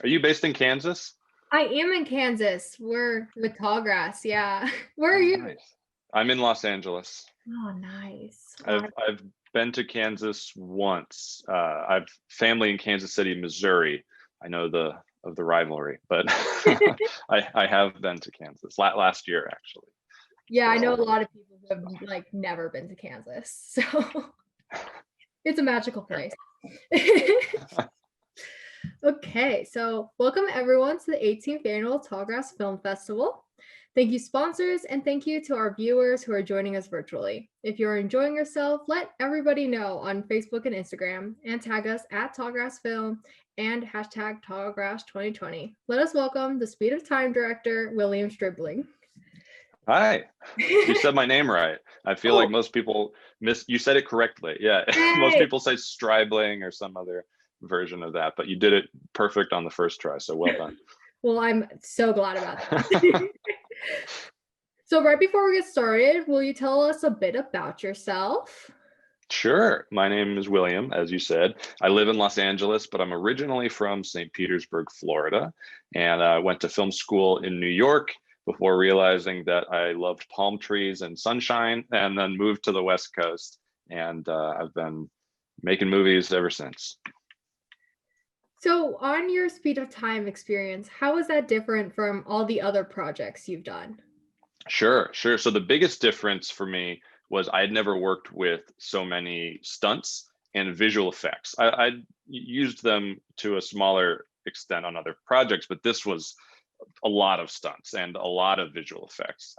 Are you based in Kansas? I am in Kansas. We're with Tallgrass. Yeah. Where are Oh, you? nice. I'm in Los Angeles. Oh, nice. I've been to Kansas once. I've family in Kansas City, Missouri. I know the rivalry, but I have been to Kansas last year actually. Yeah, I know a So lot of people who have like never been to Kansas. So it's a magical place. Okay, so welcome everyone to the 18th Annual Tallgrass Film Festival. Thank you, sponsors, and thank you to our viewers who are joining us virtually. If you're enjoying yourself, let everybody know on Facebook and Instagram and tag us at Tallgrass Film and hashtag Tallgrass 2020. Let us welcome the Speed of Time director, William Stribling. Hi, you said my name right. I feel like most people you said it correctly. Yeah, most people say Stribling or some other version of that, but you did it perfect on the first try, so well done. Well, I'm so glad about that. So right before we get started, will you tell us a bit about yourself? Sure. My name is William, as you said. I live in Los Angeles, but I'm originally from St. Petersburg, Florida, and I went to film school in New York before realizing that I loved palm trees and sunshine, and then moved to the West Coast. And I've been making movies ever since. So on your Speed of Time experience, how is that different from all the other projects you've done? Sure. So the biggest difference for me was I'd never worked with so many stunts and visual effects. I'd used them to a smaller extent on other projects, but this was a lot of stunts and a lot of visual effects.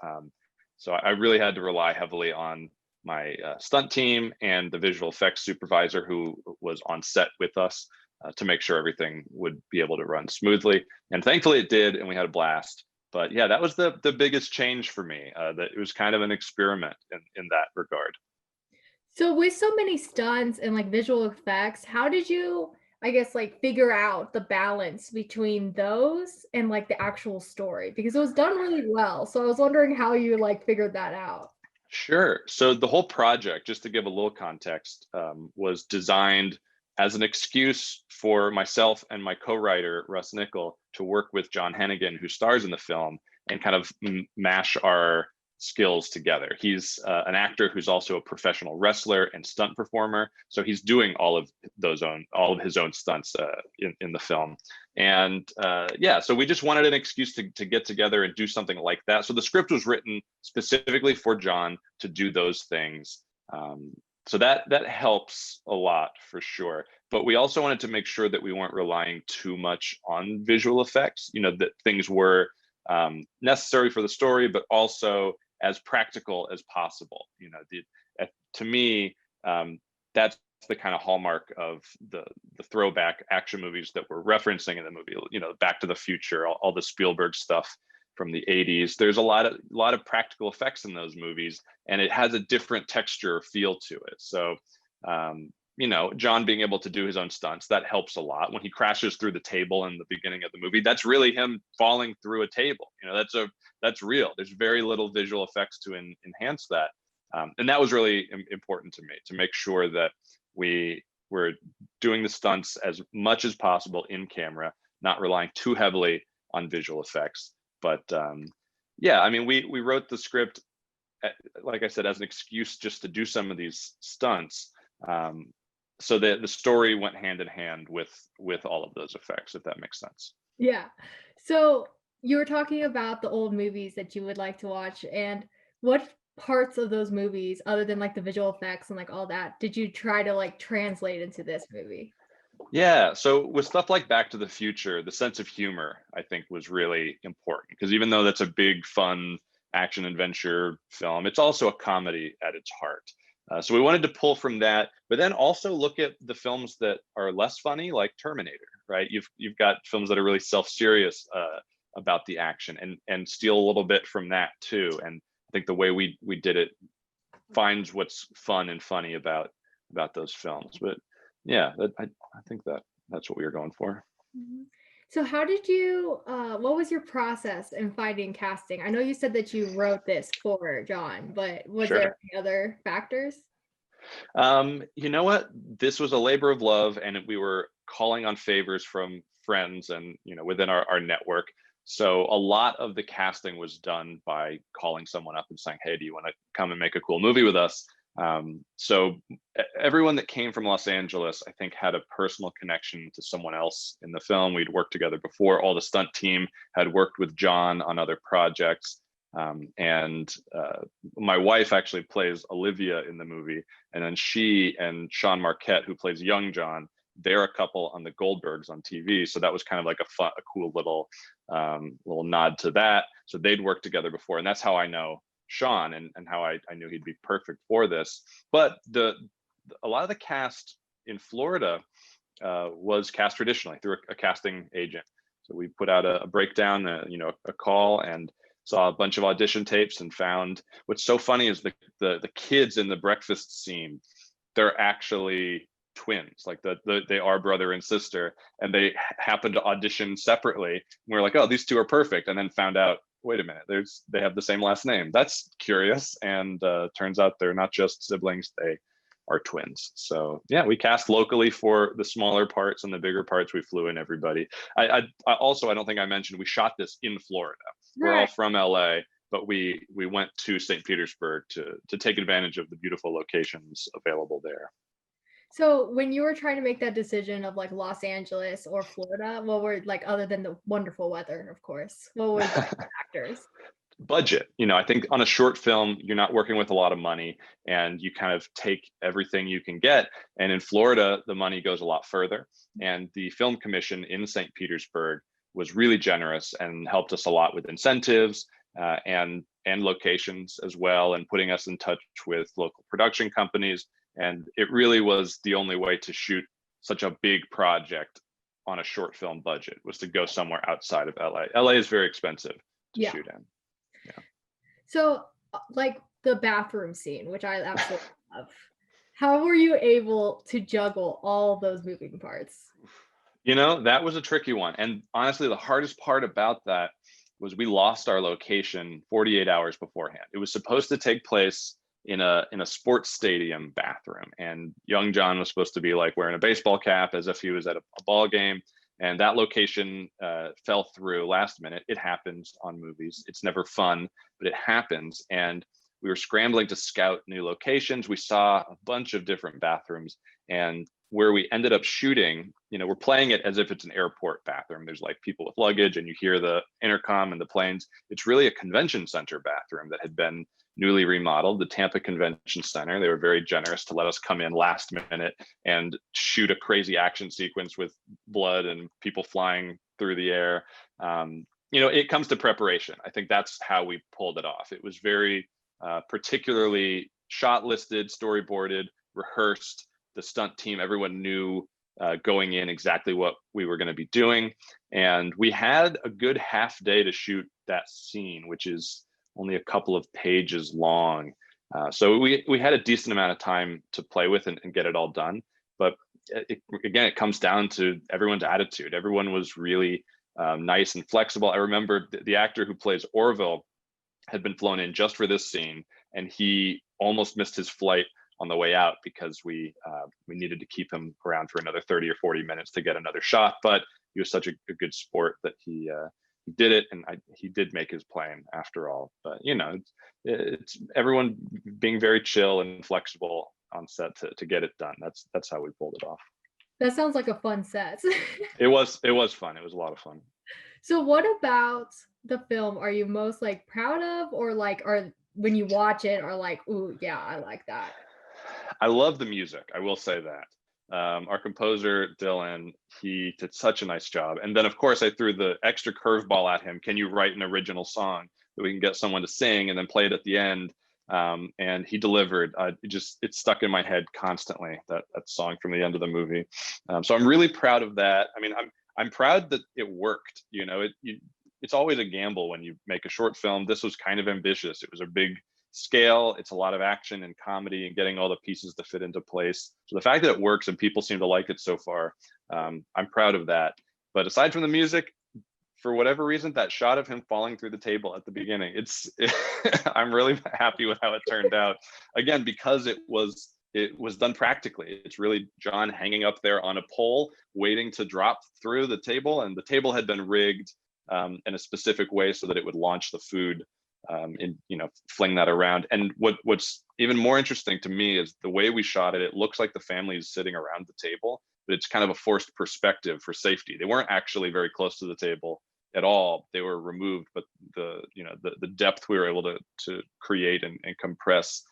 So I really had to rely heavily on my stunt team and the visual effects supervisor who was on set with us to make sure everything would be able to run smoothly. And thankfully it did, and we had a blast. But yeah, that was the biggest change for me. That it was kind of an experiment in that regard. So with so many stunts and like visual effects, how did you, I guess, like figure out the balance between those and like the actual story? Because it was done really well. So I was wondering how you like figured that out. Sure. So the whole project, just to give a little context, was designed as an excuse for myself and my co-writer Russ Nickel to work with John Hennigan, who stars in the film, and kind of mash our skills together. He's an actor who's also a professional wrestler and stunt performer, so he's doing all of his own stunts in the film. And yeah, so we just wanted an excuse to get together and do something like that. So the script was written specifically for John to do those things. So that helps a lot for sure. But we also wanted to make sure that we weren't relying too much on visual effects, that things were necessary for the story, but also as practical as possible. To me, that's the kind of hallmark of the throwback action movies that we're referencing in the movie. Back to the Future, all the Spielberg stuff from the 80s. There's a lot of practical effects in those movies, and it has a different texture feel to it. So John being able to do his own stunts, that helps a lot. When he crashes through the table in the beginning of the movie, that's really him falling through a table. That's real. There's very little visual effects to enhance that. And that was really important to me, to make sure that we were doing the stunts as much as possible in camera, not relying too heavily on visual effects. But yeah, I mean, we wrote the script, like I said, as an excuse just to do some of these stunts. So the story went hand in hand with all of those effects, if that makes sense. Yeah. So you were talking about the old movies that you would like to watch, and what parts of those movies, other than like the visual effects and like all that, did you try to like translate into this movie? Yeah, so with stuff like Back to the Future, the sense of humor, I think, was really important, because even though that's a big, fun action adventure film, it's also a comedy at its heart. So we wanted to pull from that, but then also look at the films that are less funny, like Terminator, right? You've got films that are really self-serious about the action, and steal a little bit from that too. And I think the way we did it finds what's fun and funny about those films. But yeah, I think that's what we were going for. Mhm. So how did you what was your process in finding casting? I know you said that you wrote this for John, but was there Sure. any other factors? You know what? This was a labor of love, and we were calling on favors from friends and, within our network. So a lot of the casting was done by calling someone up and saying, hey, do you want to come and make a cool movie with us? So everyone that came from Los Angeles, I think, had a personal connection to someone else in the film. We'd worked together before. All the stunt team had worked with John on other projects. And my wife actually plays Olivia in the movie. And then she and Sean Marquette, who plays young John, they're a couple on the Goldbergs on TV. So that was kind of like a cool little nod to that. So they'd worked together before. And that's how I know Sean and how I knew he'd be perfect for this. But a lot of the cast in Florida was cast traditionally through a casting agent. So we put out a breakdown, a call, and saw a bunch of audition tapes and found what's so funny is the kids in the breakfast scene, they're actually twins, like they are brother and sister, and they happen to audition separately. And we're like, oh, these two are perfect, and then found out, wait a minute, they have the same last name. That's curious. And turns out they're not just siblings, they are twins. So yeah, we cast locally for the smaller parts, and the bigger parts we flew in everybody. I also, I don't think I mentioned, we shot this in Florida. We're all from LA, but we went to St. Petersburg to take advantage of the beautiful locations available there. So when you were trying to make that decision of like Los Angeles or Florida, what were, like, other than the wonderful weather, of course, what were the factors? Budget. I think on a short film, you're not working with a lot of money, and you kind of take everything you can get. And in Florida, the money goes a lot further. And the film commission in St. Petersburg was really generous and helped us a lot with incentives and locations as well, and putting us in touch with local production companies. And it really was the only way to shoot such a big project on a short film budget, was to go somewhere outside of LA. LA is very expensive to shoot in. Yeah. So like the bathroom scene, which I absolutely love. How were you able to juggle all those moving parts? That was a tricky one. And honestly, the hardest part about that was we lost our location 48 hours beforehand. It was supposed to take place in a sports stadium bathroom, and young John was supposed to be like wearing a baseball cap as if he was at a ball game. And that location fell through last minute. It happens on movies. It's never fun, but it happens. And we were scrambling to scout new locations. We saw a bunch of different bathrooms, and where we ended up shooting, we're playing it as if it's an airport bathroom. There's like people with luggage, and you hear the intercom and the planes. It's really a convention center bathroom that had been newly remodeled, the Tampa Convention Center. They were very generous to let us come in last minute and shoot a crazy action sequence with blood and people flying through the air. It comes to preparation. I think that's how we pulled it off. It was very particularly shot listed, storyboarded, rehearsed. The stunt team, everyone knew going in exactly what we were going to be doing. And we had a good half day to shoot that scene, which is only a couple of pages long. So we had a decent amount of time to play with and get it all done. But it comes down to everyone's attitude. Everyone was really nice and flexible. I remember the actor who plays Orville had been flown in just for this scene, and he almost missed his flight on the way out because we needed to keep him around for another 30 or 40 minutes to get another shot. But he was such a good sport that he did it, and he did make his plane after all. But it's everyone being very chill and flexible on set to get it done. That's how we pulled it off. That sounds like a fun set. It was fun. It was a lot of fun. So what about the film are you most like proud of, or like are when you watch it are like, ooh, yeah, I like that? I love the music. I will say that. Our composer, Dylan, he did such a nice job. And then, of course, I threw the extra curveball at him. Can you write an original song that we can get someone to sing and then play it at the end? And he delivered. It stuck in my head constantly, that song from the end of the movie. So I'm really proud of that. I mean, I'm proud that it worked. It's always a gamble when you make a short film. This was kind of ambitious. It was a big scale. It's a lot of action and comedy and getting all the pieces to fit into place. So the fact that it works and people seem to like it so far, I'm proud of that. But aside from the music, for whatever reason, that shot of him falling through the table at the beginning, I'm really happy with how it turned out. Again, because it was it was done practically. It's really John hanging up there on a pole, waiting to drop through the table, and the table had been rigged in a specific way so that it would launch the food and fling that around. And what's even more interesting to me is the way we shot it. It looks like the family is sitting around the table, but it's kind of a forced perspective for safety. They weren't actually very close to the table at all. They were removed, but the depth we were able to create and compress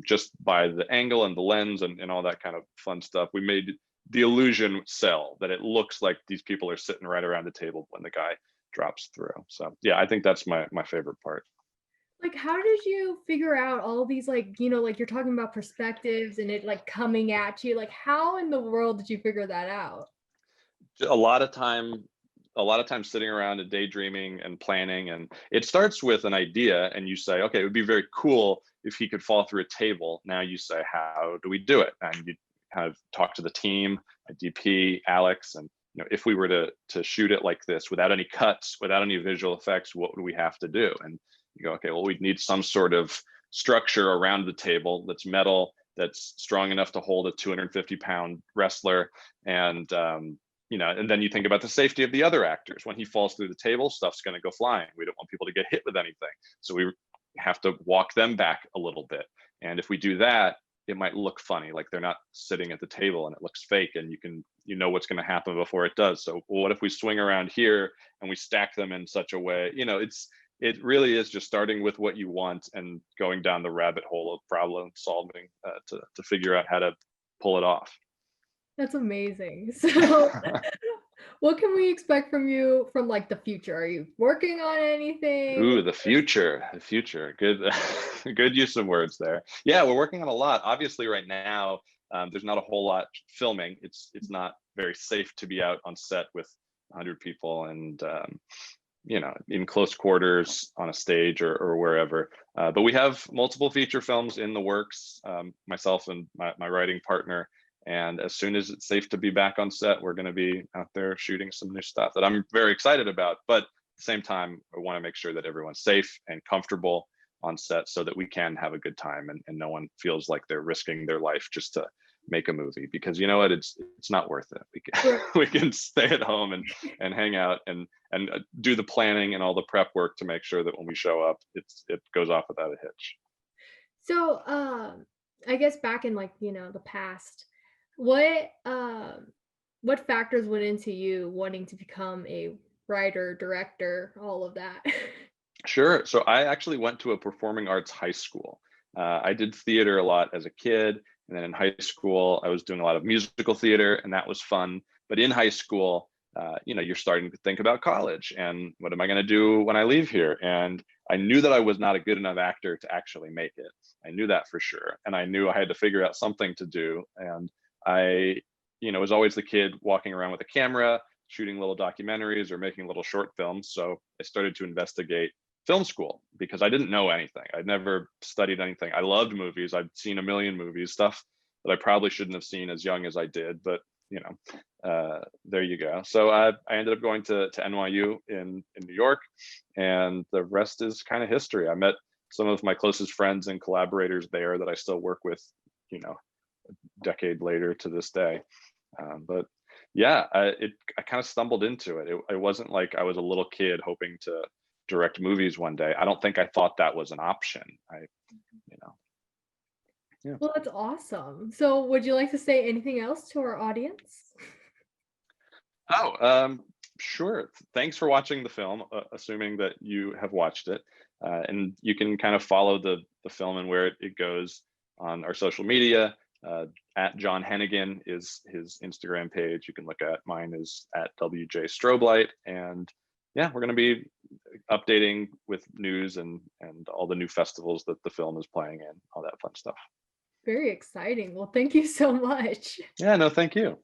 just by the angle and the lens and all that kind of fun stuff. We made the illusion sell that it looks like these people are sitting right around the table when the guy drops through. So yeah, I think that's my favorite part. Like, how did you figure out all these, like, like you're talking about perspectives and it like coming at you? Like, how in the world did you figure that out? A lot of time sitting around and daydreaming and planning, and it starts with an idea and you say, okay, it would be very cool if he could fall through a table. Now you say, how do we do it? And you kind of talk to the team, DP Alex, and if we were to shoot it like this without any cuts, without any visual effects, what would we have to do? And you go, okay, well, we'd need some sort of structure around the table that's metal, that's strong enough to hold a 250-pound wrestler. And and then you think about the safety of the other actors. When he falls through the table, stuff's going to go flying. We don't want people to get hit with anything. So we have to walk them back a little bit. And if we do that, it might look funny, like they're not sitting at the table and it looks fake, and you know what's going to happen before it does. So what if we swing around here and we stack them in such a way? It really is just starting with what you want and going down the rabbit hole of problem solving to figure out how to pull it off. That's amazing. So what can we expect from you from like the future? Are you working on anything? Ooh, the future. Good, good use of words there. Yeah, we're working on a lot. Obviously, right now, there's not a whole lot filming. It's not very safe to be out on set with 100 people and in close quarters on a stage or wherever. But we have multiple feature films in the works, myself and my writing partner. And as soon as it's safe to be back on set, we're going to be out there shooting some new stuff that I'm very excited about. But at the same time, I want to make sure that everyone's safe and comfortable on set so that we can have a good time and no one feels like they're risking their life just to make a movie, because you know what, it's not worth it. We can stay at home and hang out and do the planning and all the prep work to make sure that when we show up, it goes off without a hitch. So I guess back in like the past, what factors went into you wanting to become a writer, director, all of that? Sure. So I actually went to a performing arts high school. I did theater a lot as a kid. And then in high school, I was doing a lot of musical theater, and that was fun. But in high school, you're starting to think about college and what am I going to do when I leave here? And I knew that I was not a good enough actor to actually make it. I knew that for sure. And I knew I had to figure out something to do. And I, was always the kid walking around with a camera, shooting little documentaries or making little short films. So I started to investigate film school because I didn't know anything. I'd never studied anything. I loved movies. I'd seen a million movies, stuff that I probably shouldn't have seen as young as I did, but there you go. So I ended up going to NYU in New York, and the rest is kind of history. I met some of my closest friends and collaborators there that I still work with, a decade later to this day. But yeah, I kind of stumbled into it. It wasn't like I was a little kid hoping to direct movies one day. I don't think I thought that was an option. Yeah. Well, that's awesome. So would you like to say anything else to our audience? Oh, sure. Thanks for watching the film, assuming that you have watched it. And you can kind of follow the film and where it goes on our social media. At John Hennigan is his Instagram page. You can look at mine is at WJ Strobelight. And yeah, we're going to be updating with news and all the new festivals that the film is playing in, all that fun stuff. Very exciting. Well, thank you so much. Yeah, no, thank you.